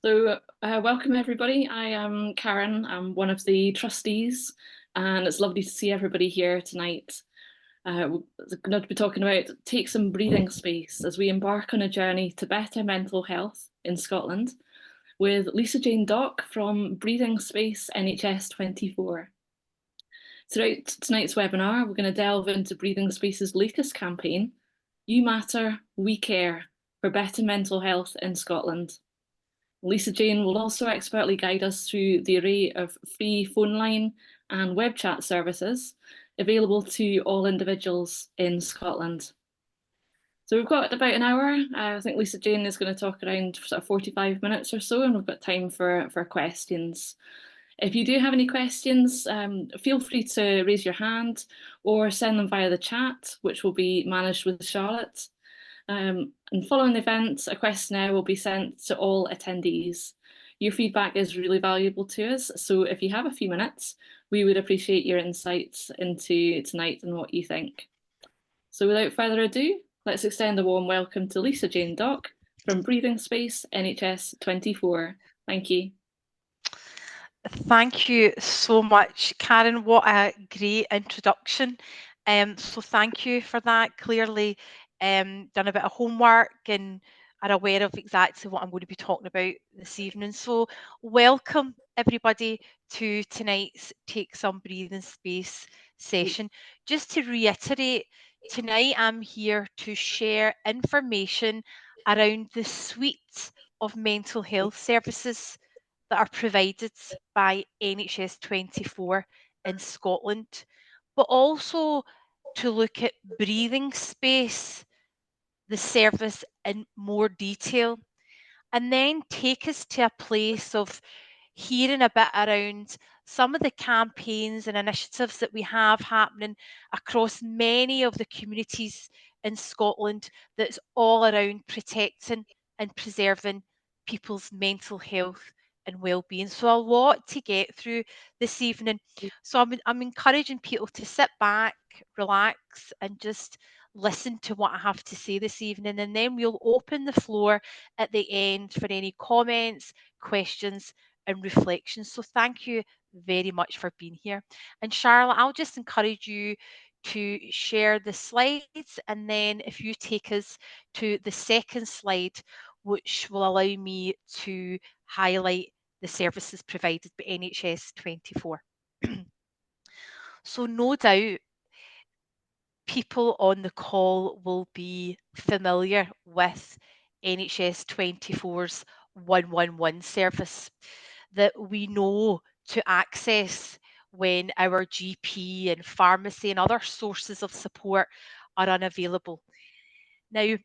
Welcome everybody. I am Karen. I'm one of the trustees, and it's lovely to see everybody here tonight. We're going to be talking about take some breathing space as we embark on a journey to better mental health in Scotland with Lisa Jane Dock from Breathing Space NHS 24. Throughout tonight's webinar, we're going to delve into Breathing Space's latest campaign, You Matter, We Care, for better mental health in Scotland. Lisa Jane will also expertly guide us through the array of free phone line and web chat services available to all individuals in Scotland. So we've got about an hour. I think Lisa Jane is going to talk around sort of 45 minutes or so, and we've got time for questions. If you do have any questions, feel free to raise your hand or send them via the chat, which will be managed with Charlotte. And following the event, a questionnaire will be sent to all attendees. Your feedback is really valuable to us, so if you have a few minutes, we would appreciate your insights into tonight and what you think. So without further ado, let's extend a warm welcome to Lisa Jane Dock from Breathing Space NHS 24. Thank you. Thank you so much, Karen. What a great introduction. So thank you for that. Clearly done a bit of homework and are aware of exactly what I'm going to be talking about this evening. So welcome everybody to tonight's Take Some Breathing Space session. Just to reiterate, tonight I'm here to share information around the suite of mental health services that are provided by NHS 24 in Scotland, but also to look at breathing space, the service in more detail, and then take us to a place of hearing a bit around some of the campaigns and initiatives that we have happening across many of the communities in Scotland that's all around protecting and preserving people's mental health and well-being. So a lot to get through this evening. So I'm encouraging people to sit back, relax, and just listen to what I have to say this evening, and then we'll open the floor at the end for any comments, questions, and reflections. So thank you very much for being here. And Charlotte, I'll just encourage you to share the slides, and then if you take us to the second slide, which will allow me to highlight the services provided by NHS 24. So no doubt people on the call will be familiar with NHS 24's 111 service that we know to access when our GP and pharmacy and other sources of support are unavailable. Now,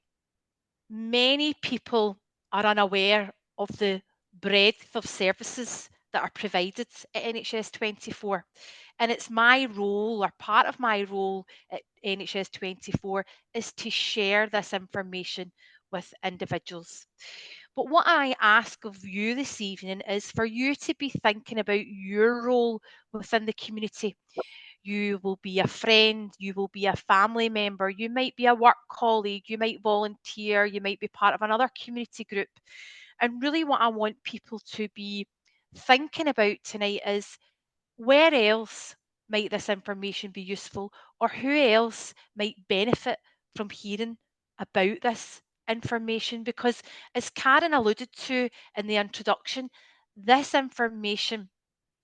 many people are unaware of the breadth of services that are provided at NHS 24. And it's my role, or part of my role at NHS 24, is to share this information with individuals. But what I ask of you this evening is for you to be thinking about your role within the community. You will be a friend, you will be a family member, you might be a work colleague, you might volunteer, you might be part of another community group. And really what I want people to be thinking about tonight is, where else might this information be useful, or who else might benefit from hearing about this information? Because as Karen alluded to in the introduction, this information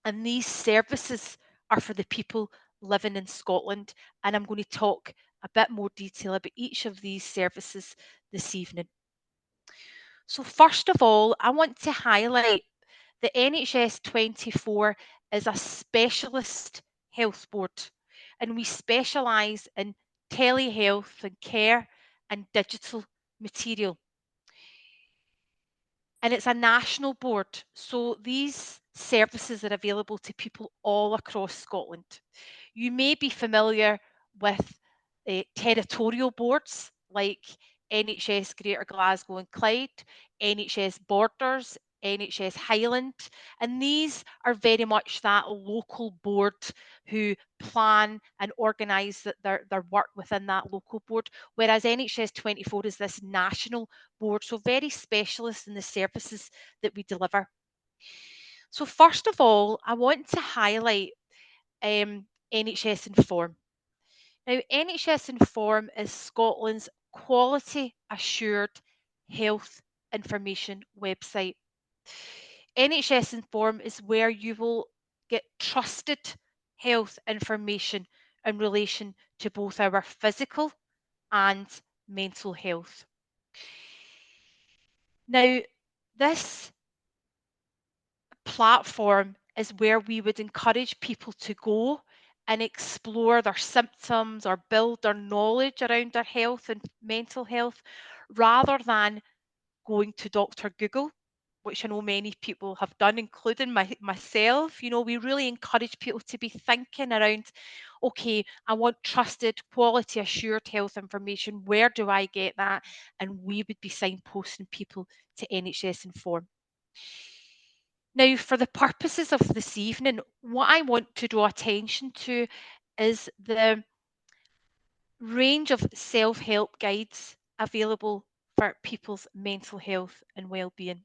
and these services are for the people living in Scotland, and I'm going to talk a bit more detail about each of these services this evening. So first of all, I want to highlight that NHS 24 is a specialist health board, and we specialise in telehealth and care and digital material. And it's a national board, so these services are available to people all across Scotland. You may be familiar with territorial boards like NHS Greater Glasgow and Clyde, NHS Borders, NHS Highland, and these are very much that local board who plan and organise their work within that local board, whereas NHS 24 is this national board, so very specialist in the services that we deliver. So first of all, I want to highlight NHS Inform. Now, NHS Inform is Scotland's quality assured health information website. NHS Inform is where you will get trusted health information in relation to both our physical and mental health. Now, this platform is where we would encourage people to go and explore their symptoms or build their knowledge around their health and mental health rather than going to Dr. Google, which I know many people have done, including myself. You know, we really encourage people to be thinking around, okay, I want trusted, quality assured health information. Where do I get that? And we would be signposting people to NHS Inform. Now, for the purposes of this evening, what I want to draw attention to is the range of self-help guides available for people's mental health and well-being.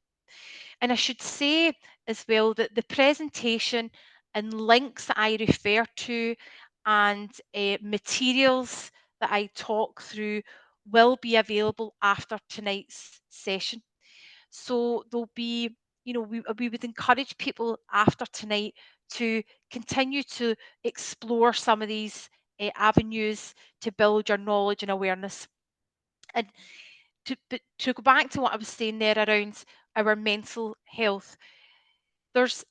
And I should say as well that the presentation and links that I refer to and materials that I talk through will be available after tonight's session. So there'll be, you know, we would encourage people after tonight to continue to explore some of these avenues to build your knowledge and awareness. And to go back to what I was saying there around our mental health, there's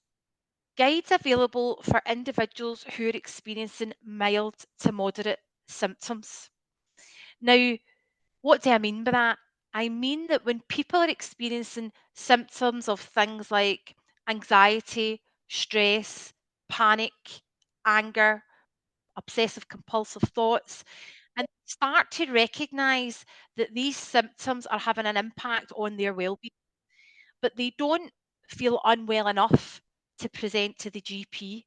guides available for individuals who are experiencing mild to moderate symptoms. Now, what do I mean by that? I mean that when people are experiencing symptoms of things like anxiety, stress, panic, anger, obsessive compulsive thoughts, and start to recognize that these symptoms are having an impact on their well-being, but they don't feel unwell enough to present to the GP.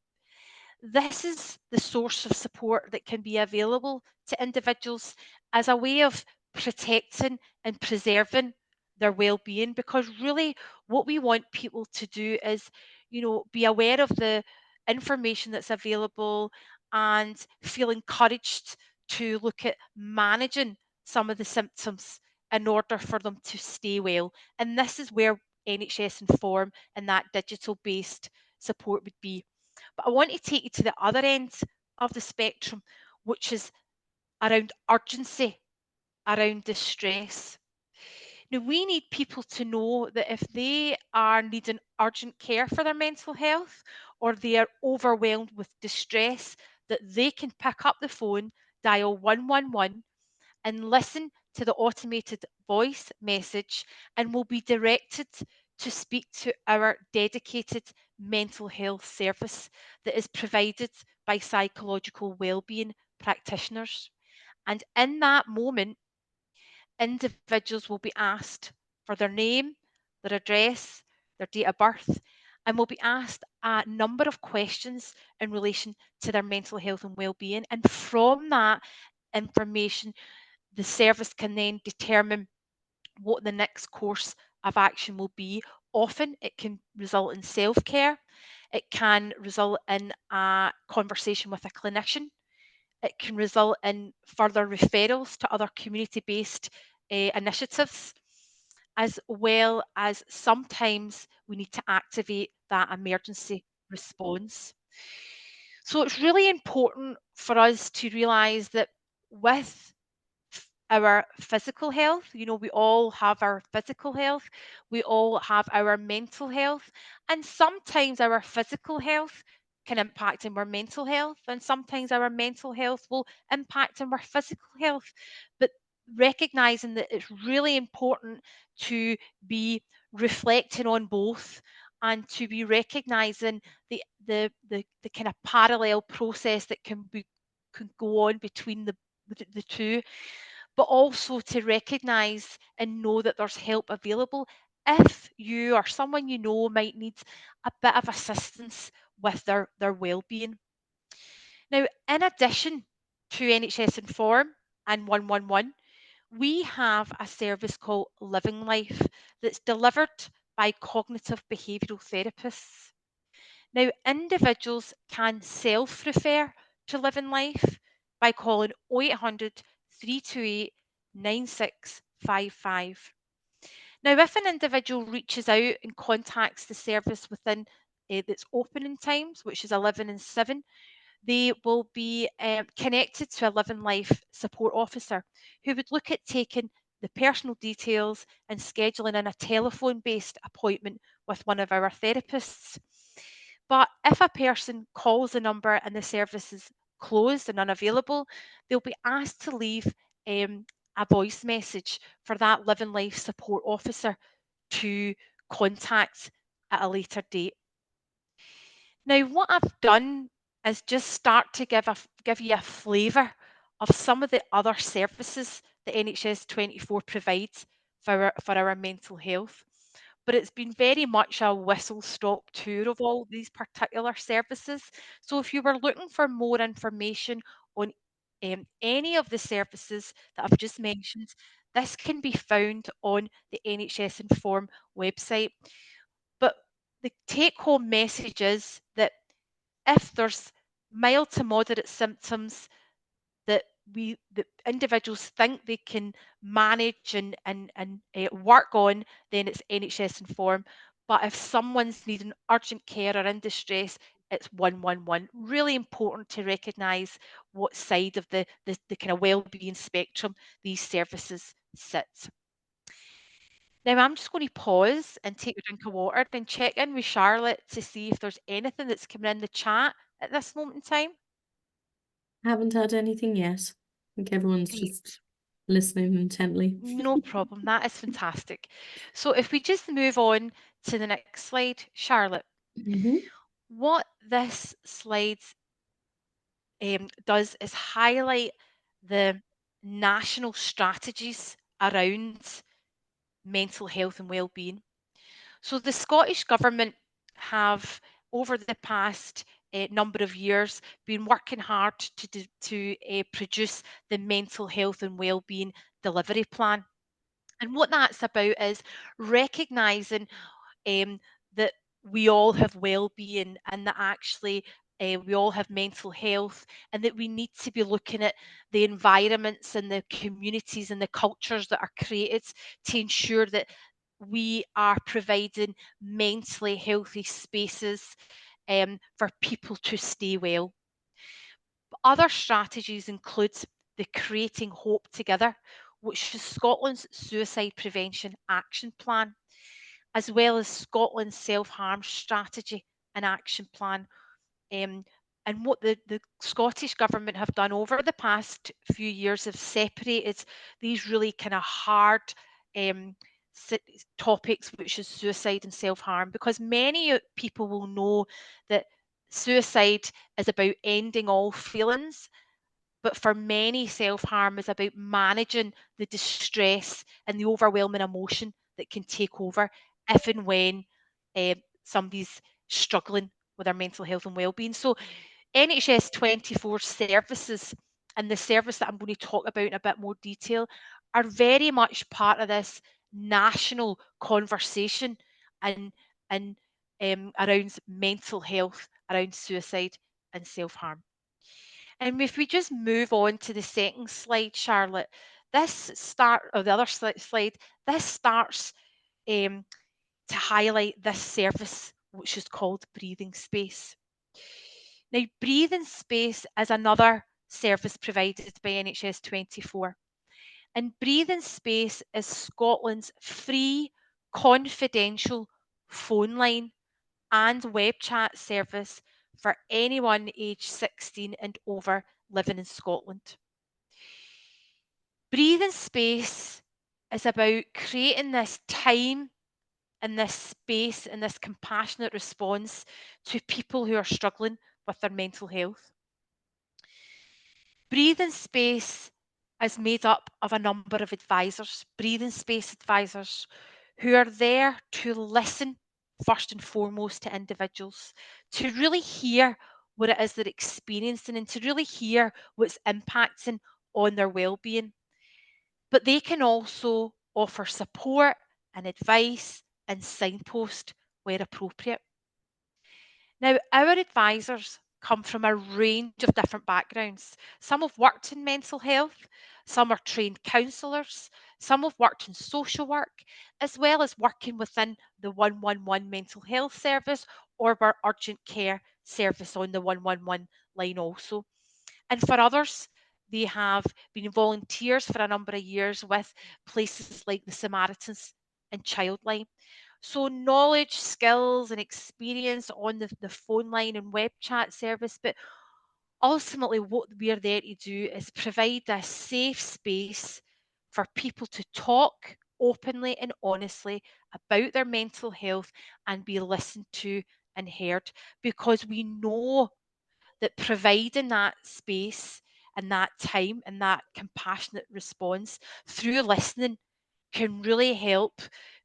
This is the source of support that can be available to individuals as a way of protecting and preserving their well-being, because really what we want people to do is, you know, be aware of the information that's available and feel encouraged to look at managing some of the symptoms in order for them to stay well. And this is where NHS Inform and that digital based support would be. But I want to take you to the other end of the spectrum, which is around urgency, around distress. Now, we need people to know that if they are needing urgent care for their mental health or they are overwhelmed with distress, that they can pick up the phone, dial 111, and listen to the automated voice message and will be directed to speak to our dedicated mental health service that is provided by psychological wellbeing practitioners. And in that moment, individuals will be asked for their name, their address, their date of birth, and will be asked a number of questions in relation to their mental health and well-being. And from that information, the service can then determine what the next course of action will be. Often it can result in self-care. It can result in a conversation with a clinician. It can result in further referrals to other community-based initiatives, as well as sometimes we need to activate that emergency response. So it's really important for us to realise that with our physical health. You know, we all have our physical health, we all have our mental health, and sometimes our physical health can impact on our mental health, and sometimes our mental health will impact on our physical health. But recognizing that it's really important to be reflecting on both and to be recognizing the kind of parallel process that can go on between the two, but also to recognize and know that there's help available if you or someone you know might need a bit of assistance with their well-being. Now, in addition to NHS Inform and 111, we have a service called Living Life that's delivered by cognitive behavioural therapists. Now, individuals can self refer to Living Life by calling 0800 328 9655. Now, if an individual reaches out and contacts the service within its opening times, which is 11 and 7, they will be connected to a Living Life support officer who would look at taking the personal details and scheduling in a telephone based appointment with one of our therapists. But if a person calls the number and the service is closed and unavailable, they'll be asked to leave a voice message for that Living Life support officer to contact at a later date. Now, what I've done is just start to give you a flavour of some of the other services that NHS 24 provides for our mental health. But it's been very much a whistle stop tour of all these particular services. So if you were looking for more information on any of the services that I've just mentioned, this can be found on the NHS Inform website. But the take home message is that if there's mild to moderate symptoms that the individuals think they can manage and work on, then it's NHS Inform. But if someone's needing urgent care or in distress, it's 111. Really important to recognise what side of the kind of wellbeing spectrum these services sit. Now I'm just going to pause and take a drink of water, then check in with Charlotte to see if there's anything that's coming in the chat at this moment in time. Haven't had anything yet. I think everyone's Great. just listening intently. No problem. That is fantastic. So if we just move on to the next slide, Charlotte, Hmm. what this slide does is highlight the national strategies around mental health and well-being. So the Scottish Government have, over the past number of years, been working hard to produce the mental health and wellbeing delivery plan. And what that's about is recognising um, that we all have well-being and that actually we all have mental health, and that we need to be looking at the environments and the communities and the cultures that are created to ensure that we are providing mentally healthy spaces for people to stay well. Other strategies include the Creating Hope Together, which is Scotland's suicide prevention action plan, as well as Scotland's self-harm strategy and action plan. Um, and what the Scottish Government have done over the past few years have separated these really kind of hard um, topics, which is suicide and self-harm, because many people will know that suicide is about ending all feelings, but for many, self harm is about managing the distress and the overwhelming emotion that can take over if and when somebody's struggling with their mental health and well-being. So NHS 24 services and the service that I'm going to talk about in a bit more detail are very much part of this national conversation and around mental health, around suicide and self-harm. And if we just move on to the second slide, Charlotte, or the other slide, this starts um, to highlight this service, which is called Breathing Space. Now, Breathing Space is another service provided by NHS 24. And Breathing Space is Scotland's free, confidential phone line and web chat service for anyone aged 16 and over living in Scotland. Breathing Space is about creating this time and this space and this compassionate response to people who are struggling with their mental health. Breathing Space is made up of a number of advisors, breathing space advisors, who are there to listen first and foremost to individuals, to really hear what it is they're experiencing and to really hear what's impacting on their well-being. But they can also offer support and advice and signpost where appropriate. Now, our advisors come from a range of different backgrounds. Some have worked in mental health, some are trained counsellors, some have worked in social work, as well as working within the 111 mental health service or our urgent care service on the 111 line also. And for others, they have been volunteers for a number of years with places like the Samaritans and Childline. So knowledge, skills and experience on the phone line and web chat service, but ultimately what we're there to do is provide a safe space for people to talk openly and honestly about their mental health and be listened to and heard, because we know that providing that space and that time and that compassionate response through listening can really help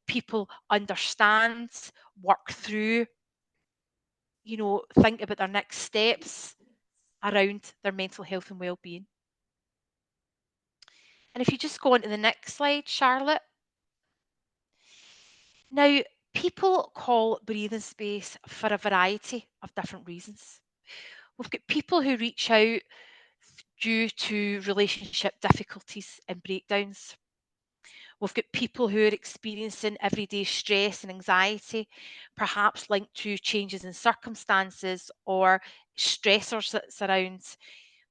people understand, work through, think about their next steps around their mental health and well-being. And if you just go on to the next slide, Charlotte. Now, people call breathing space for a variety of different reasons. We've got people who reach out due to relationship difficulties and breakdowns. We've got people who are experiencing everyday stress and anxiety, perhaps linked to changes in circumstances or stressors that surround,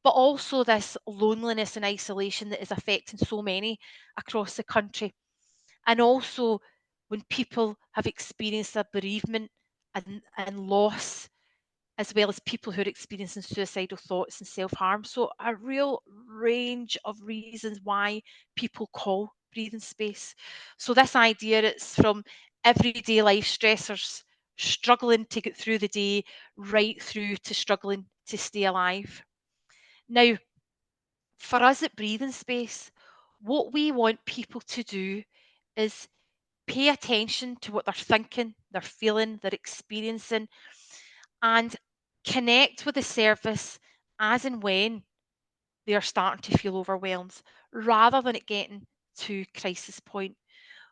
but also this loneliness and isolation that is affecting so many across the country. And also when people have experienced a bereavement and loss, as well as people who are experiencing suicidal thoughts and self-harm. So a real range of reasons why people call breathing space. So this idea, it's from everyday life stressors, struggling to get through the day, right through to struggling to stay alive. Now, for us at Breathing Space, what we want people to do is pay attention to what they're thinking, they're feeling, they're experiencing, and connect with the service as and when they are starting to feel overwhelmed, rather than it getting to crisis point.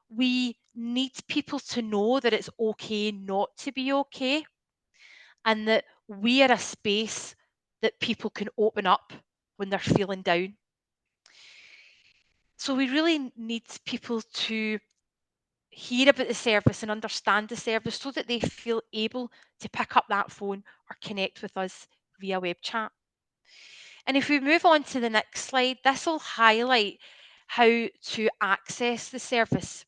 We need people to know that it's okay not to be okay, and that we are a space that people can open up when they're feeling down. So we really need people to hear about the service and understand the service so that they feel able to pick up that phone or connect with us via web chat. And if we move on to the next slide, this will highlight how to access the service.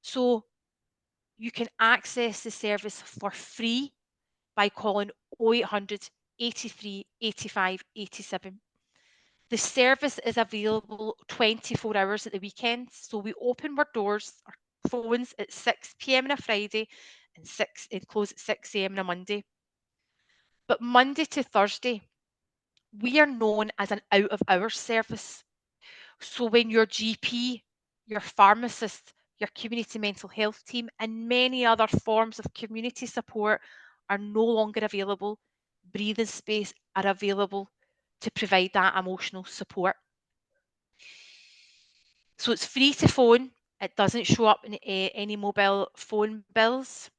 So you can access the service for free by calling 0800 83 85 87. The service is available 24 hours at the weekend. So we open our doors, our phones at 6 p.m. on a Friday and close at 6 a.m. on a Monday. But Monday to Thursday, we are known as an out of hours service. So when your GP, your pharmacist, your community mental health team, and many other forms of community support are no longer available, breathing space are available to provide that emotional support. So it's free to phone. It doesn't show up in any mobile phone bills.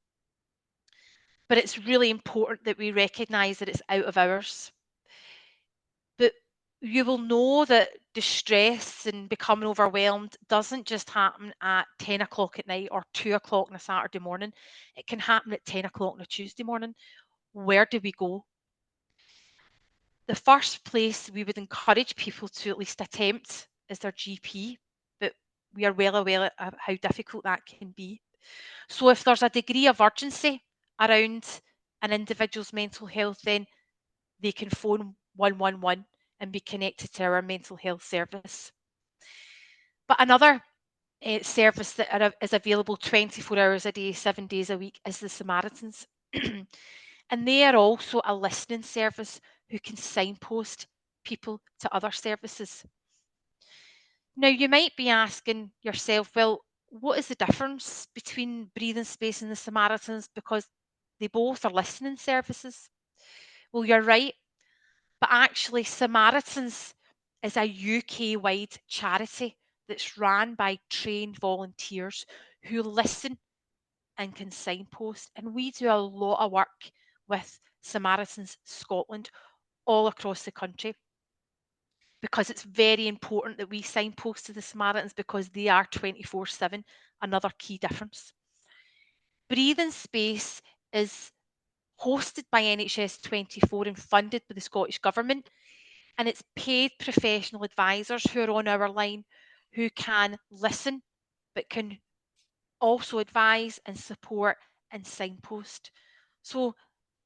But it's really important that we recognise that it's out of hours. But you will know that distress and becoming overwhelmed doesn't just happen at 10 o'clock at night or 2 o'clock on a Saturday morning. It can happen at 10 o'clock on a Tuesday morning. Where do we go? The first place we would encourage people to at least attempt is their GP, but we are well aware of how difficult that can be. So if there's a degree of urgency around an individual's mental health, then they can phone 111 and be connected to our mental health service. But another service that is available 24 hours a day, 7 days a week is the Samaritans. And they are also a listening service who can signpost people to other services. Now, you might be asking yourself, well, what is the difference between Breathing Space and the Samaritans? Because they both are listening services. Well, you're right, but actually, Samaritans is a UK-wide charity that's run by trained volunteers who listen and can signpost. And we do a lot of work with Samaritans Scotland all across the country, because it's very important that we signpost to the Samaritans, because they are 24/7, another key difference. Breathing Space is hosted by NHS 24 and funded by the Scottish Government, and it's paid professional advisors who are on our line, who can listen but can also advise and support and signpost. So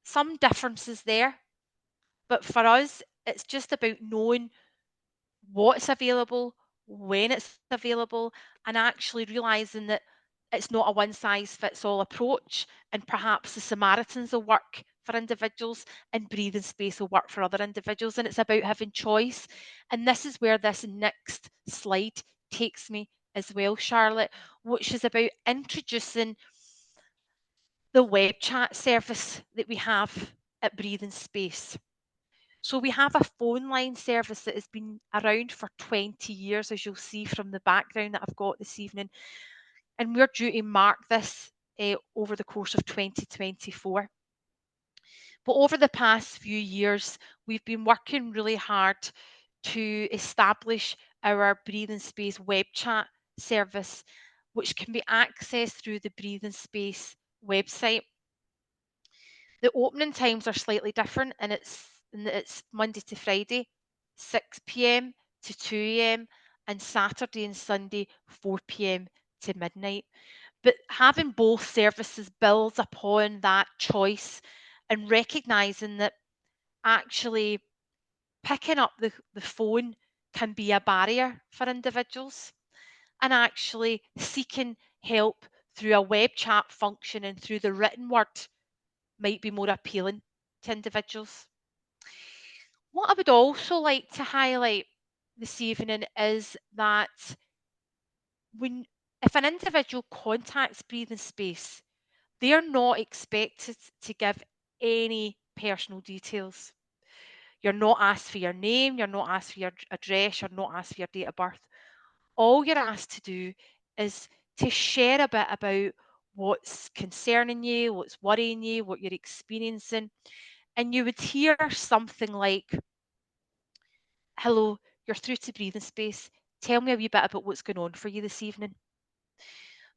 some differences there, but for us, it's just about knowing what's available, when it's available, and actually realizing that it's not a one size fits all approach. And perhaps the Samaritans will work for individuals and Breathing Space will work for other individuals. And it's about having choice. And this is where this next slide takes me as well, Charlotte, which is about introducing the web chat service that we have at Breathing Space. So we have a phone line service that has been around for 20 years, as you'll see from the background that I've got this evening. And we're due to mark this over the course of 2024. But over the past few years, we've been working really hard to establish our Breathing Space web chat service, which can be accessed through the Breathing Space website. The opening times are slightly different, and it's Monday to Friday, 6 p.m. to 2 a.m., and Saturday and Sunday, 4 p.m. to midnight. But having both services builds upon that choice and recognizing that actually picking up the phone can be a barrier for individuals, and actually seeking help through a web chat function and through the written word might be more appealing to individuals. What I would also like to highlight this evening is that if an individual contacts Breathing Space, they are not expected to give any personal details. You're not asked for your name, you're not asked for your address, you're not asked for your date of birth. All you're asked to do is to share a bit about what's concerning you, what's worrying you, what you're experiencing. And you would hear something like, "Hello, you're through to Breathing Space. Tell me a wee bit about what's going on for you this evening."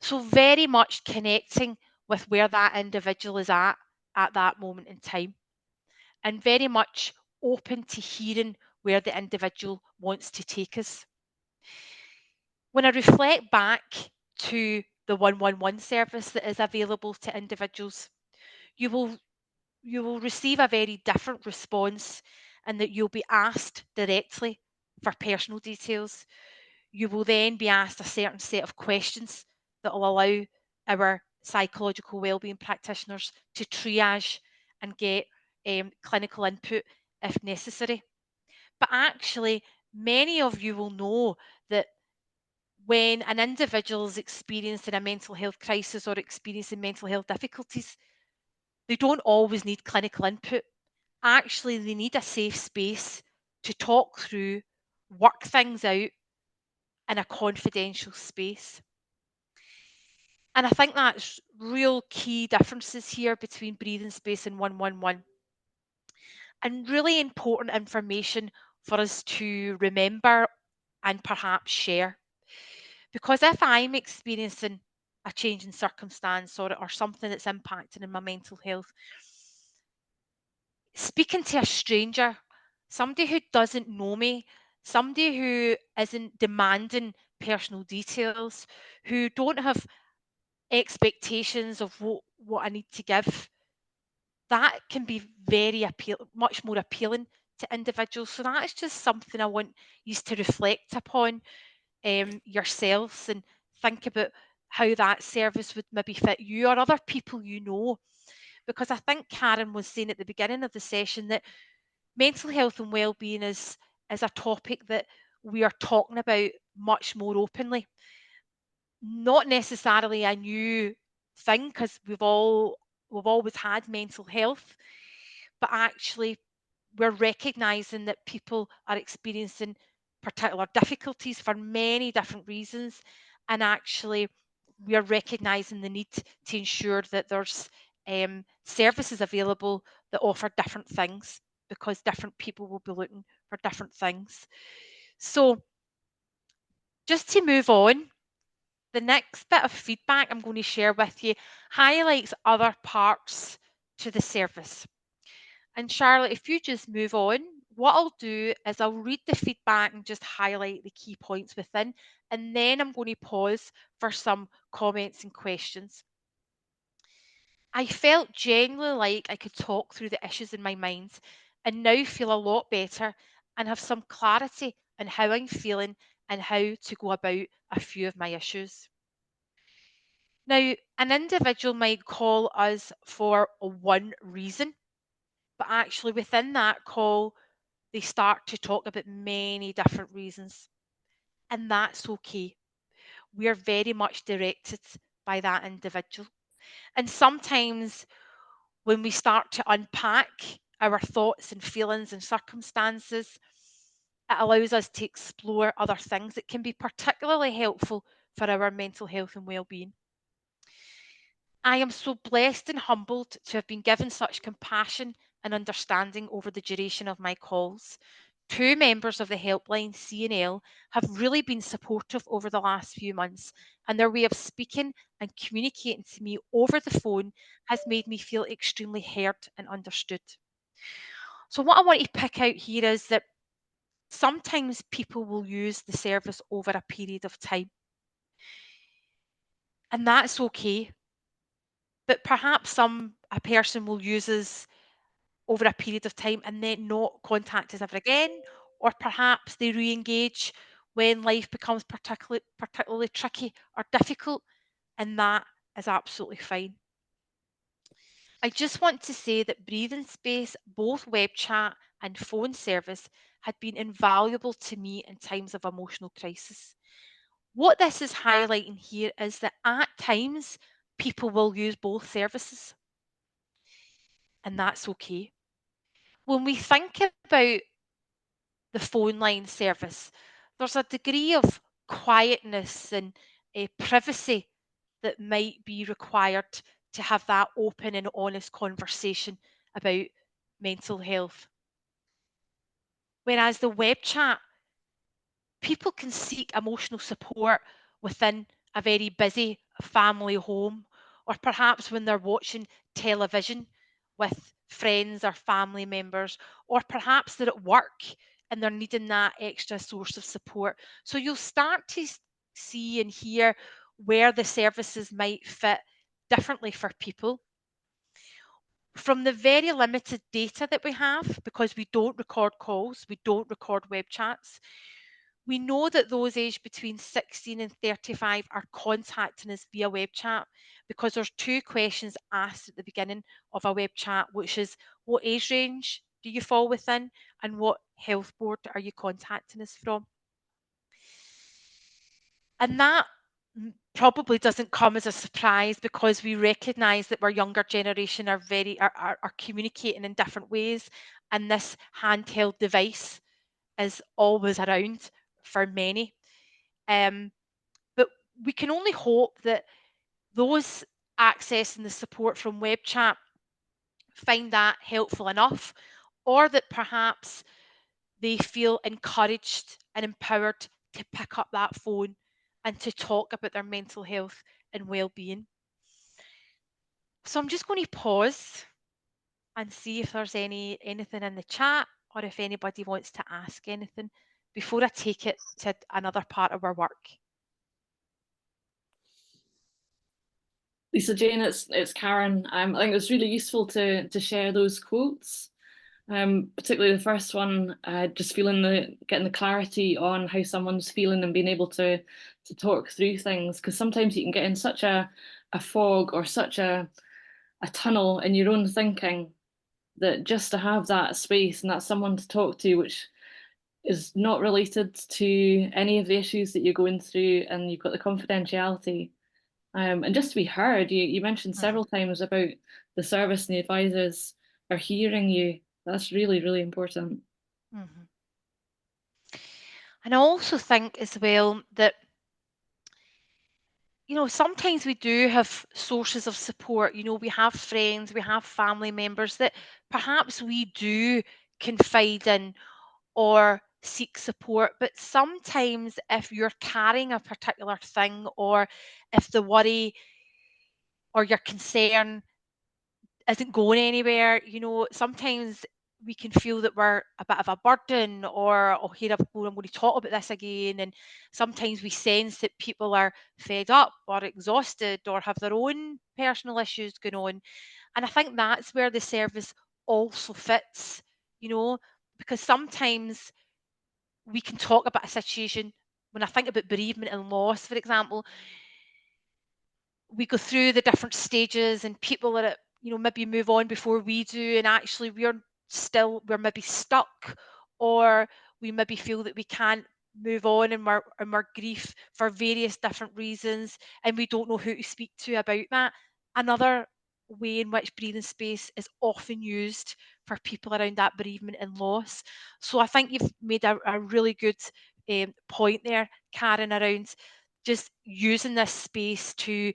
So very much connecting with where that individual is at that moment in time, and very much open to hearing where the individual wants to take us. When I reflect back to the 111 service that is available to individuals, you will receive a very different response, in that you'll be asked directly for personal details. You will then be asked a certain set of questions that will allow our psychological wellbeing practitioners to triage and get clinical input if necessary. But actually, many of you will know that when an individual is experiencing a mental health crisis or experiencing mental health difficulties, they don't always need clinical input. Actually, they need a safe space to talk through, work things out in a confidential space. And I think that's real key differences here between Breathing Space and 111. And really important information for us to remember and perhaps share. Because if I'm experiencing a change in circumstance or something that's impacting in my mental health, speaking to a stranger, somebody who doesn't know me, somebody who isn't demanding personal details, who don't have expectations of what I need to give, that can be much more appealing to individuals. So that is just something I want you to reflect upon yourselves, and think about how that service would maybe fit you or other people you know. Because I think Karen was saying at the beginning of the session that mental health and wellbeing is a topic that we are talking about much more openly. not necessarily a new thing, because we've always had mental health, but actually we're recognizing that people are experiencing particular difficulties for many different reasons, and actually we are recognizing the need to ensure that there's services available that offer different things, because different people will be looking for different things. So just to move on, the next bit of feedback I'm going to share with you highlights other parts to the service. And Charlotte, if you just move on, what I'll do is I'll read the feedback and just highlight the key points within, and then I'm going to pause for some comments and questions. I felt genuinely like I could talk through the issues in my mind, and now feel a lot better and have some clarity on how I'm feeling and how to go about a few of my issues. Now, an individual might call us for one reason, but actually within that call, they start to talk about many different reasons, and that's okay. We are very much directed by that individual. And sometimes when we start to unpack our thoughts and feelings and circumstances, it allows us to explore other things that can be particularly helpful for our mental health and well-being. I am so blessed and humbled to have been given such compassion and understanding over the duration of my calls. Two members of the helpline, C&L, have really been supportive over the last few months, and their way of speaking and communicating to me over the phone has made me feel extremely heard and understood. So what I want to pick out here is that sometimes people will use the service over a period of time, and that's okay. But perhaps a person will use us over a period of time and then not contact us ever again, or perhaps they re-engage when life becomes particularly tricky or difficult, and that is absolutely fine. I just want to say that Breathing Space, both web chat and phone service, had been invaluable to me in times of emotional crisis. What this is highlighting here is that at times people will use both services, and that's okay. When we think about the phone line service, there's a degree of quietness and privacy that might be required to have that open and honest conversation about mental health. Whereas the web chat, people can seek emotional support within a very busy family home, or perhaps when they're watching television with friends or family members, or perhaps they're at work and they're needing that extra source of support. So you'll start to see and hear where the services might fit differently for people. From the very limited data that we have, because we don't record calls, we don't record web chats, we know that those aged between 16 and 35 are contacting us via web chat, because there's two questions asked at the beginning of a web chat, which is what age range do you fall within, and what health board are you contacting us from? And that probably doesn't come as a surprise, because we recognise that our younger generation are communicating in different ways, and this handheld device is always around for many. But we can only hope that those accessing the support from web chat find that helpful enough, or that perhaps they feel encouraged and empowered to pick up that phone and to talk about their mental health and well-being. So I'm just going to pause and see if there's anything in the chat, or if anybody wants to ask anything before I take it to another part of our work. Lisa Jane, it's Karen. I think it was really useful to share those quotes. Particularly the first one, just getting the clarity on how someone's feeling and being able to talk through things, because sometimes you can get in such a fog or such a tunnel in your own thinking, that just to have that space and that someone to talk to, which is not related to any of the issues that you're going through, and you've got the confidentiality. And just to be heard, you mentioned several times about the service and the advisors are hearing you. That's really, really important. Mhm. And I also think as well that, you know, sometimes we do have sources of support. You know, we have friends, we have family members that perhaps we do confide in or seek support. But sometimes, if you're carrying a particular thing, or if the worry or your concern isn't going anywhere, you know, sometimes we can feel that we're a bit of a burden, or, oh, here I'm going to talk about this again. And sometimes we sense that people are fed up or exhausted or have their own personal issues going on. And I think that's where the service also fits, you know, because sometimes we can talk about a situation. When I think about bereavement and loss, for example, we go through the different stages, and people are at, you know, maybe move on before we do, and actually we're maybe stuck, or we maybe feel that we can't move on in our grief for various different reasons, and we don't know who to speak to about that. Another way in which breathing space is often used for people around that bereavement and loss. So I think you've made a really good point there, Karen, around just using this space to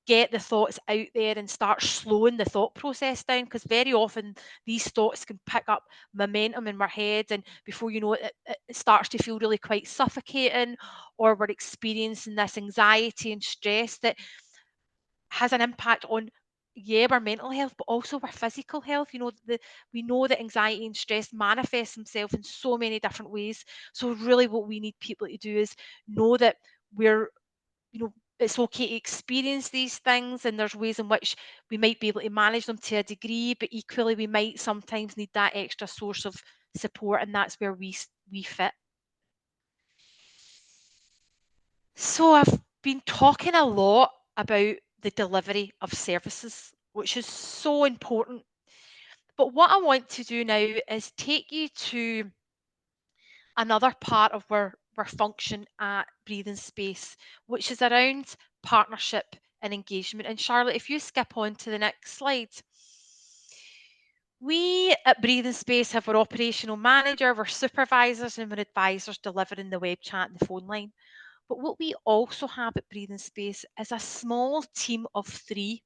get the thoughts out there and start slowing the thought process down, because very often these thoughts can pick up momentum in our head, and before you know it, it starts to feel really quite suffocating, or we're experiencing this anxiety and stress that has an impact on, yeah, our mental health, but also our physical health. You know, we know that anxiety and stress manifests themselves in so many different ways. So really what we need people to do is know that we're, you know, it's okay to experience these things, and there's ways in which we might be able to manage them to a degree, but equally we might sometimes need that extra source of support, and that's where we fit. So I've been talking a lot about the delivery of services, which is so important. But what I want to do now is take you to another part of our function at Breathing Space, which is around partnership and engagement. And Charlotte, if you skip on to the next slide. We at Breathing Space have our operational manager, our supervisors, and our advisors delivering the web chat and the phone line. But what we also have at Breathing Space is a small team of three: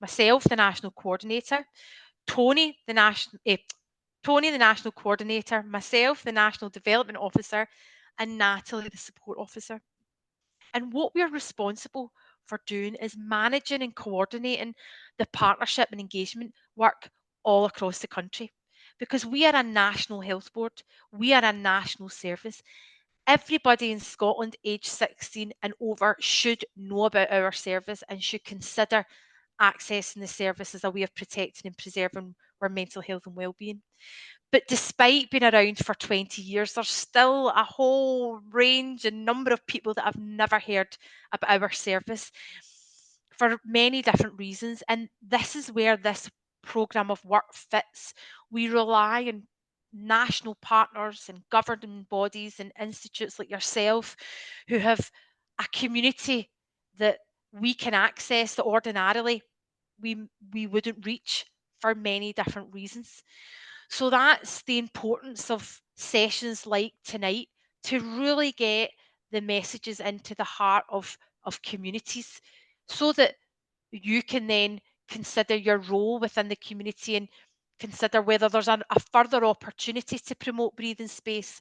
myself, the national coordinator, Tony, Tony, the national coordinator, myself, the national development officer, and Natalie, the support officer. And what we're responsible for doing is managing and coordinating the partnership and engagement work all across the country. Because we are a national health board, we are a national service. Everybody in Scotland aged 16 and over should know about our service and should consider accessing the service as a way of protecting and preserving our mental health and well-being. But despite being around for 20 years, there's still a whole range and number of people that have never heard about our service for many different reasons. And this is where this programme of work fits. We rely on national partners and governing bodies and institutes like yourself, who have a community that we can access that ordinarily we wouldn't reach for many different reasons. So that's the importance of sessions like tonight, to really get the messages into the heart of communities, so that you can then consider your role within the community and consider whether there's a further opportunity to promote breathing space.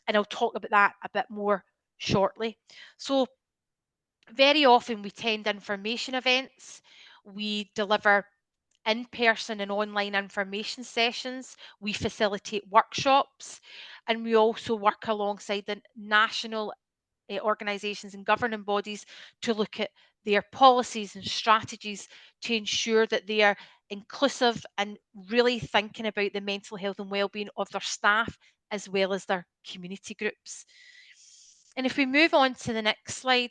And I'll talk about that a bit more shortly. So very often we attend information events, we deliver in-person and online information sessions, we facilitate workshops, and we also work alongside the national organisations and governing bodies to look at their policies and strategies to ensure that they are inclusive and really thinking about the mental health and wellbeing of their staff as well as their community groups. And if we move on to the next slide,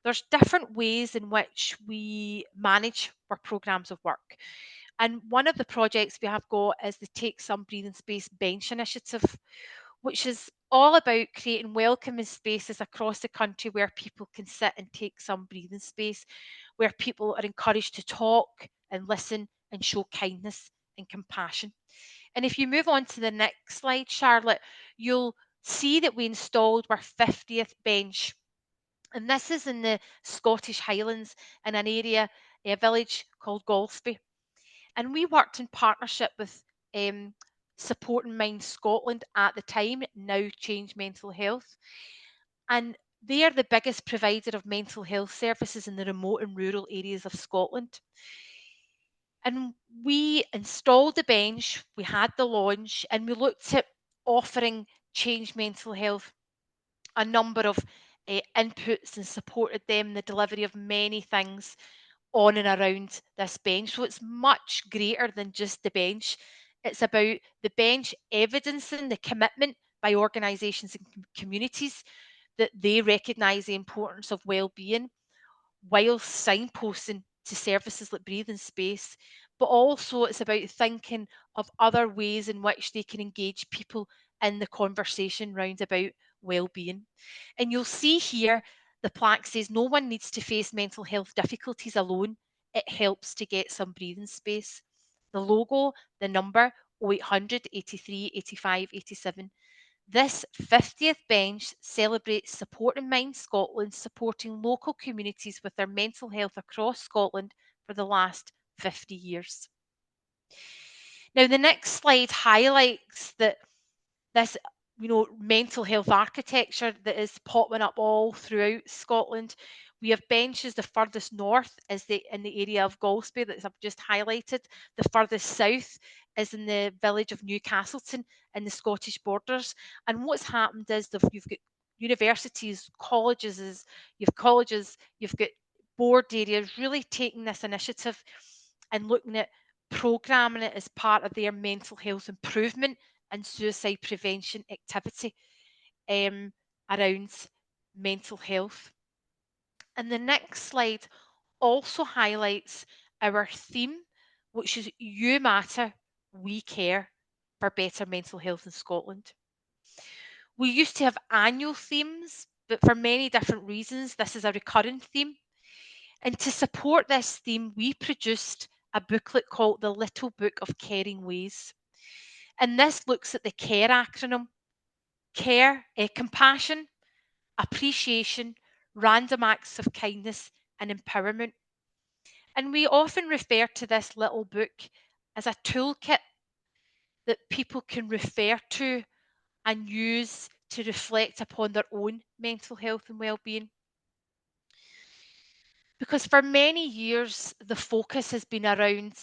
there's different ways in which we manage our programs of work. And one of the projects we have got is the Take Some Breathing Space Bench initiative, which is all about creating welcoming spaces across the country where people can sit and take some breathing space, where people are encouraged to talk and listen and show kindness and compassion. And if you move on to the next slide, Charlotte, you'll see that we installed our 50th bench. And this is in the Scottish Highlands in an area, a village called Golspie. And we worked in partnership with Support and Mind Scotland at the time, now Change Mental Health. And they are the biggest provider of mental health services in the remote and rural areas of Scotland. And we installed the bench, we had the launch, and we looked at offering Change Mental Health a number of inputs and supported them in the delivery of many things on and around this bench. So it's much greater than just the bench. It's about the bench evidencing the commitment by organisations and communities that they recognise the importance of well-being, while signposting to services like breathing space, but also it's about thinking of other ways in which they can engage people in the conversation round about well-being. And you'll see here the plaque says no one needs to face mental health difficulties alone. It helps to get some breathing space. The logo, the number 0800 83 85 87. This 50th bench celebrates Support in Mind Scotland, supporting local communities with their mental health across Scotland for the last 50 years. Now, the next slide highlights that this mental health architecture that is popping up all throughout Scotland. We have benches. The furthest north is in the area of Golspie that I've just highlighted. The furthest south is in the village of Newcastleton in the Scottish borders. And what's happened is you've got universities, you've got board areas really taking this initiative and looking at programming it as part of their mental health improvement and suicide prevention activity around mental health. And the next slide also highlights our theme, which is You Matter, We Care for Better Mental Health in Scotland. We used to have annual themes, but for many different reasons, this is a recurring theme. And to support this theme, we produced a booklet called The Little Book of Caring Ways. And this looks at the CARE acronym: care, compassion, appreciation, random acts of kindness, and empowerment. And we often refer to this little book as a toolkit that people can refer to and use to reflect upon their own mental health and well-being. Because for many years, the focus has been around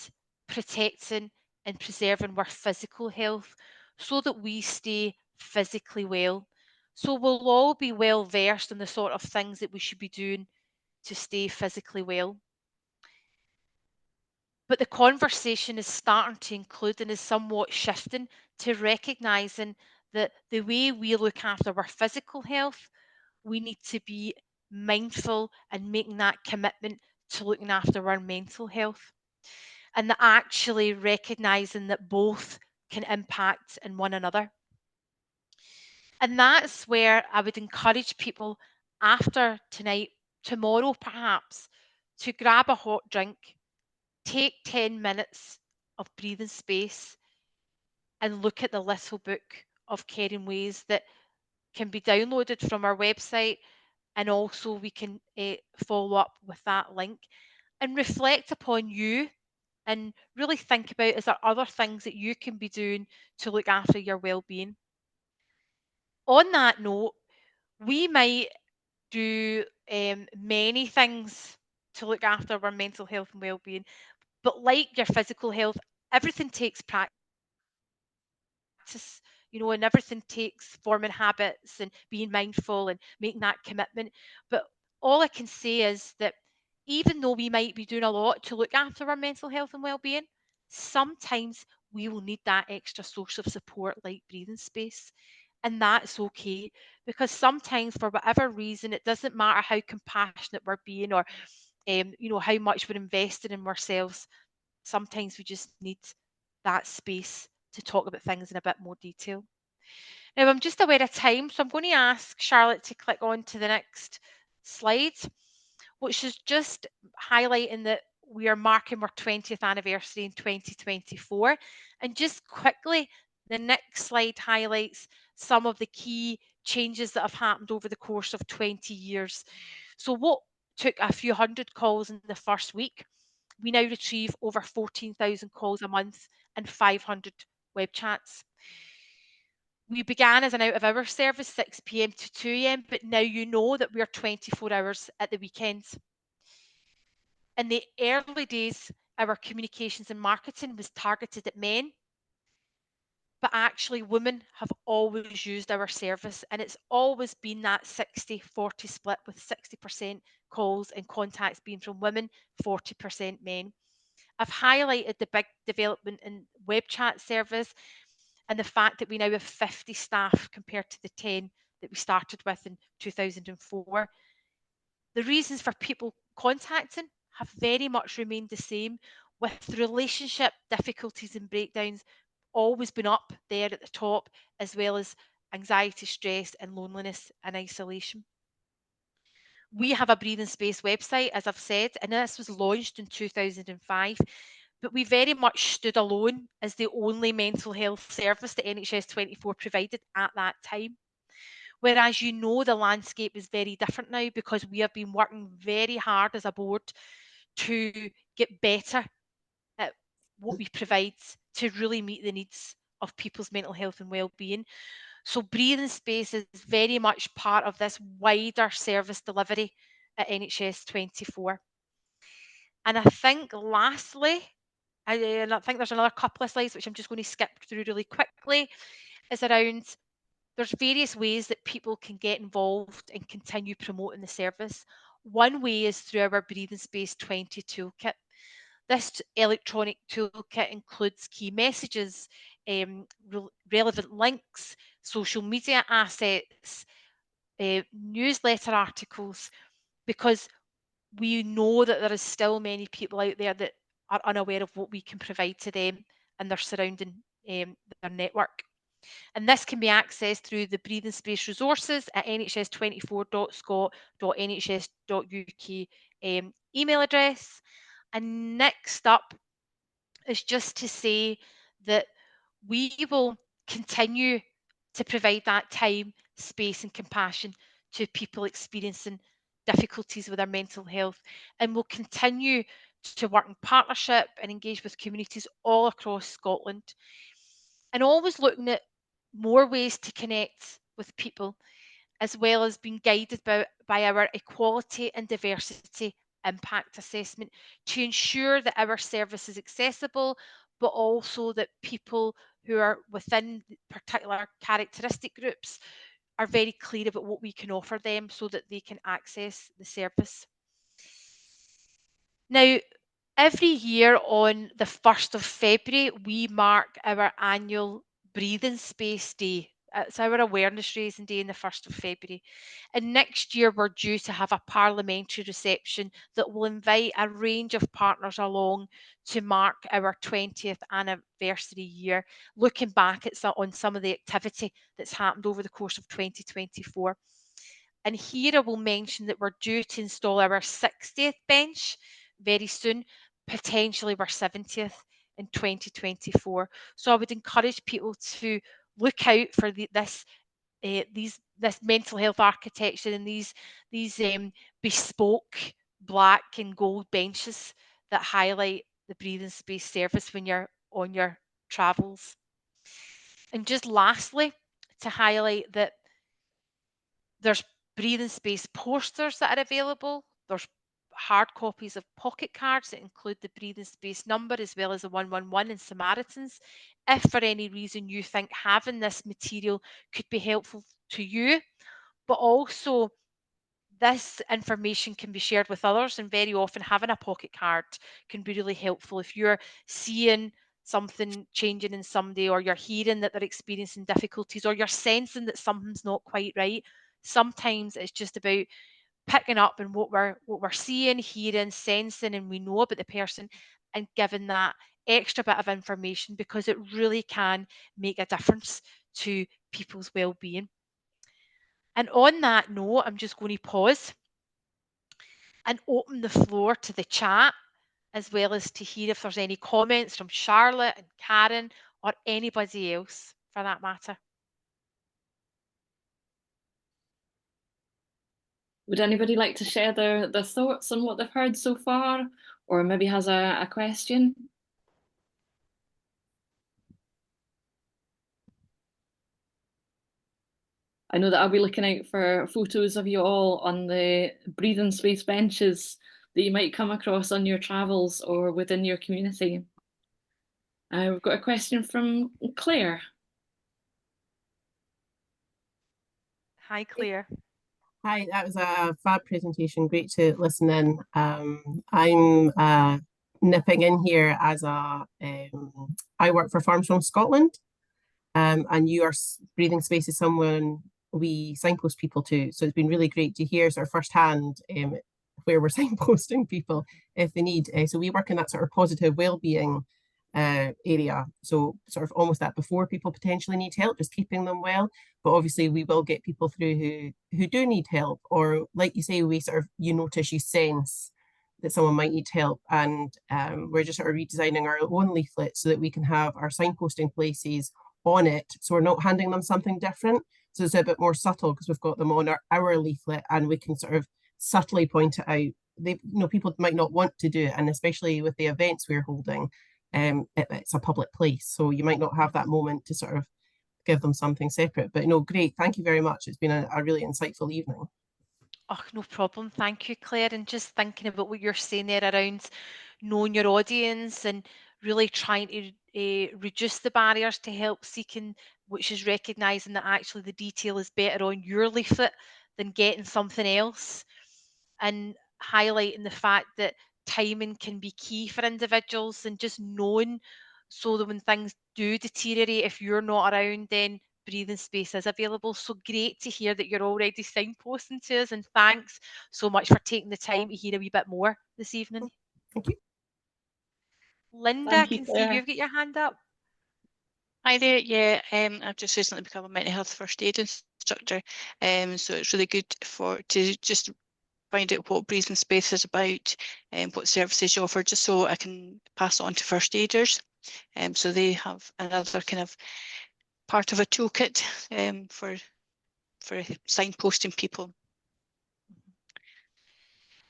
protecting and preserving our physical health so that we stay physically well. So we'll all be well versed in the sort of things that we should be doing to stay physically well. But the conversation is starting to include and is somewhat shifting to recognising that the way we look after our physical health, we need to be mindful and making that commitment to looking after our mental health. And that actually recognising that both can impact in one another. And that's where I would encourage people after tonight, tomorrow perhaps, to grab a hot drink, take 10 minutes of breathing space, and look at the little book of Caring Ways that can be downloaded from our website. And also we can follow up with that link and reflect upon you and really think about, is there other things that you can be doing to look after your well-being? On that note, we might do many things to look after our mental health and well-being, but like your physical health, everything takes practice, and everything takes forming habits and being mindful and making that commitment. But all I can say is that even though we might be doing a lot to look after our mental health and well-being, sometimes we will need that extra source of support like breathing space. And that's okay, because sometimes for whatever reason, it doesn't matter how compassionate we're being or how much we're invested in ourselves. Sometimes we just need that space to talk about things in a bit more detail. Now, I'm just aware of time, so I'm going to ask Charlotte to click on to the next slide, which is just highlighting that we are marking our 20th anniversary in 2024. And just quickly, the next slide highlights some of the key changes that have happened over the course of 20 years. So what took a few hundred calls in the first week, we now retrieve over 14,000 calls a month and 500 web chats. We began as an out of hours service, 6 p.m. to 2 a.m., but now you know that we are 24 hours at the weekends. In the early days, our communications and marketing was targeted at men, but actually women have always used our service, and it's always been that 60-40 split, with 60% calls and contacts being from women, 40% men. I've highlighted the big development in web chat service and the fact that we now have 50 staff compared to the 10 that we started with in 2004. The reasons for people contacting have very much remained the same, with relationship difficulties and breakdowns always been up there at the top, as well as anxiety, stress, and loneliness and isolation. We have a breathing space website, as I've said, and this was launched in 2005. But we very much stood alone as the only mental health service that NHS 24 provided at that time. Whereas you know the landscape is very different now, because we have been working very hard as a board to get better at what we provide to really meet the needs of people's mental health and well-being. So breathing space is very much part of this wider service delivery at NHS 24. And I think lastly, and I think there's another couple of slides which I'm just going to skip through really quickly, is around there's various ways that people can get involved and continue promoting the service. One way is through our Breathing Space 20 toolkit. This electronic toolkit includes key messages, relevant links, social media assets, newsletter articles, because we know that there is still many people out there that are unaware of what we can provide to them and their surrounding their network. And this can be accessed through the breathing space resources at nhs24.scot.nhs.uk email address. And next up is just to say that we will continue to provide that time, space, and compassion to people experiencing difficulties with their mental health, and will continue to work in partnership and engage with communities all across Scotland, and always looking at more ways to connect with people, as well as being guided by our equality and diversity impact assessment to ensure that our service is accessible, but also that people who are within particular characteristic groups are very clear about what we can offer them so that they can access the service. Now, every year on the 1st of February, we mark our annual Breathing Space Day. It's our awareness raising day on the 1st of February. And next year, we're due to have a parliamentary reception that will invite a range of partners along to mark our 20th anniversary year, looking back at on some of the activity that's happened over the course of 2024. And here I will mention that we're due to install our 60th bench very soon, potentially our 70th in 2024. So I would encourage people to look out for this mental health architecture and these bespoke black and gold benches that highlight the breathing space service when you're on your travels. And just lastly, to highlight that there's breathing space posters that are available. There's hard copies of pocket cards that include the breathing space number, as well as the 111 and Samaritans. If for any reason you think having this material could be helpful to you, but also this information can be shared with others, and very often having a pocket card can be really helpful if you're seeing something changing in somebody, or you're hearing that they're experiencing difficulties, or you're sensing that something's not quite right. Sometimes it's just about picking up on what we're seeing, hearing, sensing, and we know about the person, and giving that extra bit of information, because it really can make a difference to people's well-being. And on that note, I'm just going to pause and open the floor to the chat, as well as to hear if there's any comments from Charlotte and Karen or anybody else for that matter. Would anybody like to share their thoughts on what they've heard so far, or maybe has a question? I know that I'll be looking out for photos of you all on the breathing space benches that you might come across on your travels or within your community. We've got a question from Claire. Hi, Claire. Hi, that was a fab presentation. Great to listen in. I'm nipping in here as I work for Farms from Scotland, and breathing space is someone we signpost people to. So it's been really great to hear sort of firsthand where we're signposting people if they need. So we work in that sort of positive well-being area. So sort of almost that before people potentially need help, just keeping them well. But obviously we will get people through who do need help, or like you say, you notice, you sense that someone might need help, and we're just sort of redesigning our own leaflet so that we can have our signposting places on it, so we're not handing them something different. So it's a bit more subtle because we've got them on our leaflet, and we can sort of subtly point it out. People might not want to do it, and especially with the events we're holding, it's a public place, so you might not have that moment to sort of give them something separate. But great, thank you very much. It's been a really insightful evening. Oh, no problem. Thank you, Claire. And just thinking about what you're saying there around knowing your audience and really trying to reduce the barriers to help seeking, which is recognising that actually the detail is better on your leaflet than getting something else, and highlighting the fact that timing can be key for individuals, and just knowing so that when things do deteriorate, if you're not around, then breathing space is available. So great to hear that you're already signposting to us, and thanks so much for taking the time to hear a wee bit more this evening. Thank you. Linda, I can see you've got your hand up. Hi there. Yeah, I've just recently become a mental health first aid instructor, so it's really good to just find out what breathing space is about and what services you offer, just so I can pass it on to first aiders, so they have another kind of part of a toolkit for signposting people.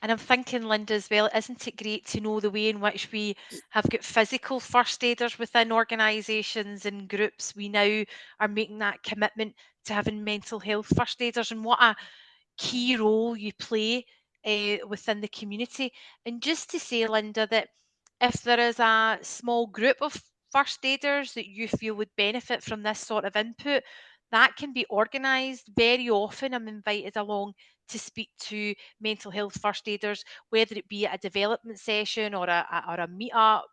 And I'm thinking, Linda, as well, isn't it great to know the way in which we have got physical first aiders within organisations and groups? We now are making that commitment to having mental health first aiders, and what a key role you play within the community. And just to say, Linda, that if there is a small group of first aiders that you feel would benefit from this sort of input, that can be organised. Very often I'm invited along to speak to mental health first aiders, whether it be at a development session or a meet-up,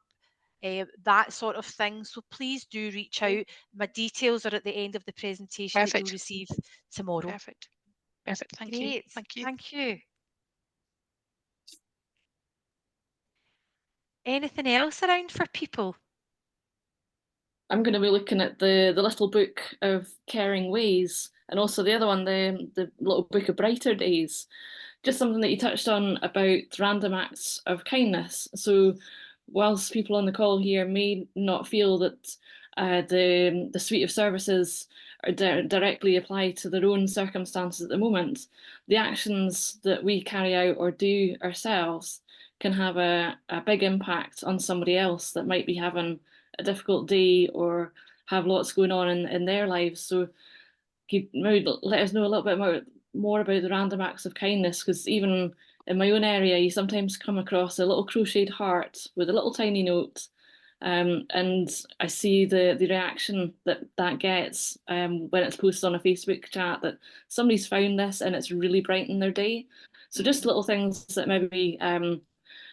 that sort of thing. So please do reach out. My details are at the end of the presentation that you'll receive tomorrow. Perfect. Thank you. Great. Thank you. Anything else around for people? I'm going to be looking at the little book of caring ways, and also the other one, the little book of brighter days. Just something that you touched on about random acts of kindness. So whilst people on the call here may not feel that the suite of services are directly applied to their own circumstances at the moment, the actions that we carry out or do ourselves can have a big impact on somebody else that might be having a difficult day or have lots going on in their lives. So could maybe let us know a little bit more about the random acts of kindness, because even in my own area, you sometimes come across a little crocheted heart with a little tiny note, and I see the reaction that gets when it's posted on a Facebook chat that somebody's found this and it's really brightened their day. So just little things that maybe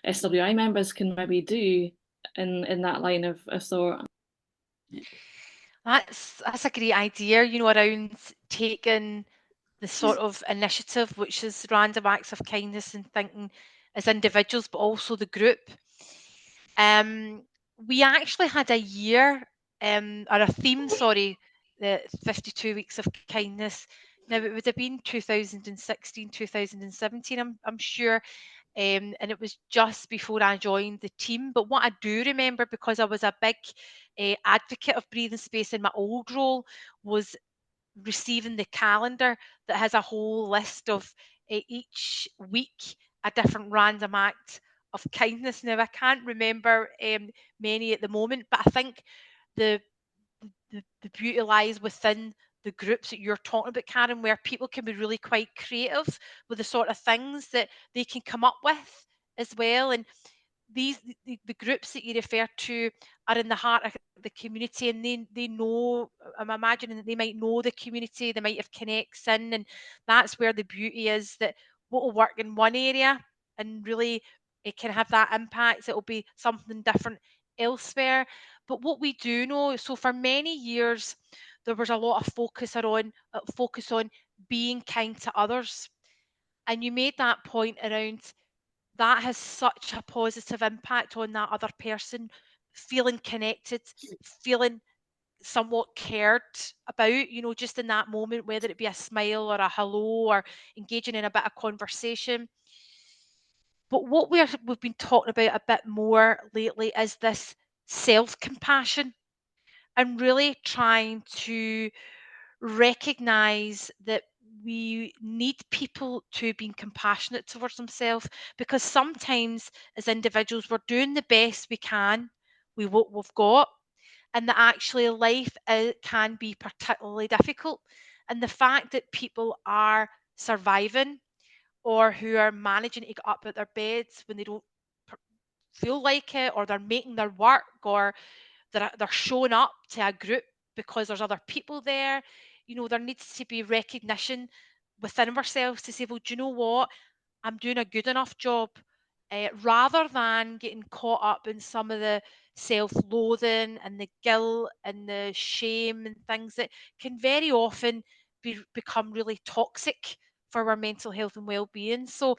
SWI members can maybe do in that line of thought. That's a great idea, around taking the sort of initiative, which is random acts of kindness, and thinking as individuals, but also the group. We actually had a year, or a theme, sorry, the 52 weeks of kindness. Now it would have been 2016, 2017, I'm sure. And it was just before I joined the team. But what I do remember, because I was a big advocate of breathing space in my old role, was receiving the calendar that has a whole list of each week a different random act of kindness. Now I can't remember many at the moment, but I think the the beauty lies within the groups that you're talking about, Karen, where people can be really quite creative with the sort of things that they can come up with as well. And the groups that you refer to are in the heart of the community, and they know, I'm imagining that they might know the community, they might have connects in, and that's where the beauty is, that what will work in one area and really it can have that impact, it will be something different elsewhere. But what we do know, so for many years there was a lot of focus on being kind to others, and you made that point around that has such a positive impact on that other person, feeling connected, feeling somewhat cared about, just in that moment, whether it be a smile or a hello or engaging in a bit of conversation. But what we've been talking about a bit more lately is this self-compassion, and really trying to recognize that we need people to be compassionate towards themselves, because sometimes as individuals we're doing the best we can with what we've got, and that actually life can be particularly difficult, and the fact that people are surviving or who are managing to get up out their beds when they don't feel like it, or they're making their work, or they're showing up to a group because there's other people there. There needs to be recognition within ourselves to say, well, do you know what? I'm doing a good enough job, rather than getting caught up in some of the self-loathing and the guilt and the shame and things that can very often become really toxic for our mental health and well-being. So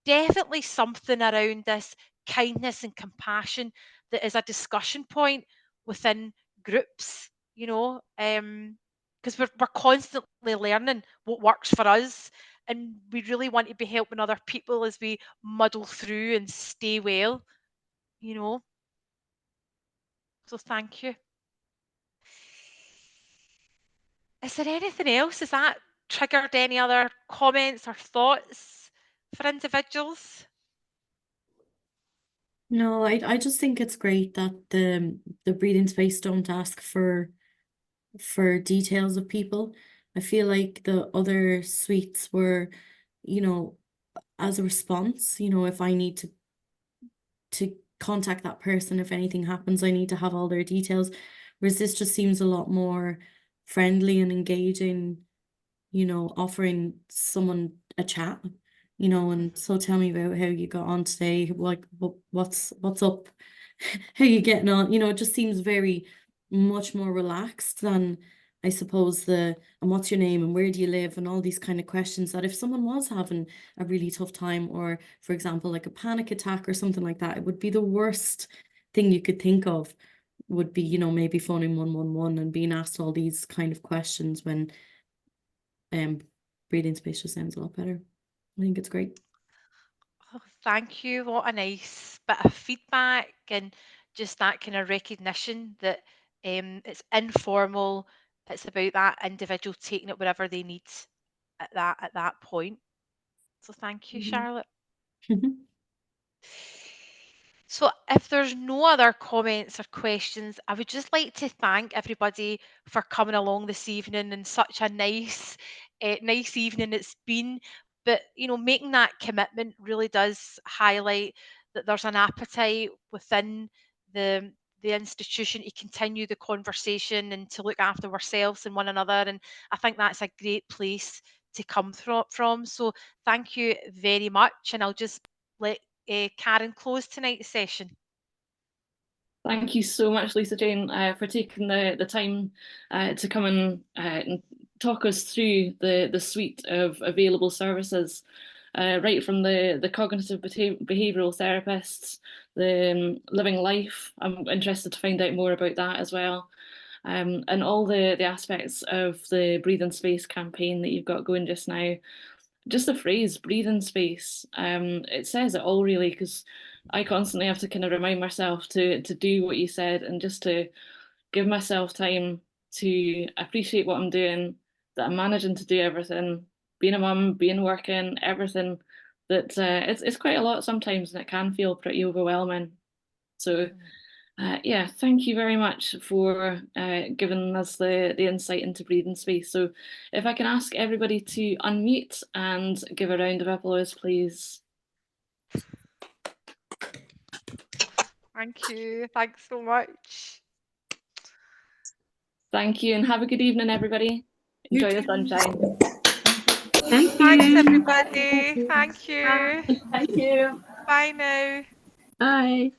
definitely something around this kindness and compassion that is a discussion point within groups, because we're constantly learning what works for us, and we really want to be helping other people as we muddle through and stay well, you know. So thank you. Is there anything else? Has that triggered any other comments or thoughts for individuals? No, I just think it's great that the breathing space don't ask for details of people. I feel like the other suites were, as a response, if I need to contact that person, if anything happens, I need to have all their details. Whereas this just seems a lot more friendly and engaging, offering someone a chat, and so tell me about how you got on today, like what's up, how you getting on, it just seems very much more relaxed than, I suppose, and what's your name and where do you live and all these kind of questions that if someone was having a really tough time, or for example like a panic attack or something like that, it would be the worst thing you could think of, would be maybe phoning 111 and being asked all these kind of questions, when breathing space just sounds a lot better. I think it's great. Oh, thank you. What a nice bit of feedback, and just that kind of recognition that it's informal. It's about that individual taking it wherever they need at that point. So thank you, Charlotte. So if there's no other comments or questions, I would just like to thank everybody for coming along this evening, and such a nice evening it's been. But making that commitment really does highlight that there's an appetite within the the institution to continue the conversation and to look after ourselves and one another. And I think that's a great place to come from. So thank you very much, and I'll just let Karen close tonight's session. Thank you so much, Lisa Jane, for taking the time to come and talk us through the suite of available services, right from the cognitive behavioural therapists, the living life. I'm interested to find out more about that as well. and all the aspects of the Breathe in Space campaign that you've got going just now. Just the phrase breathe in space, it says it all really, because I constantly have to kind of remind myself to do what you said, and just to give myself time to appreciate what I'm doing, that I'm managing to do everything, being a mum, being working, everything, that it's quite a lot sometimes, and it can feel pretty overwhelming. So yeah, thank you very much for giving us the insight into breathing space. So if I can ask everybody to unmute and give a round of applause, please. Thank you. Thanks so much. Thank you, and have a good evening, everybody. Enjoy the sunshine. Thank Thanks, you. everybody. Thank you. Thank you. Bye now. Bye.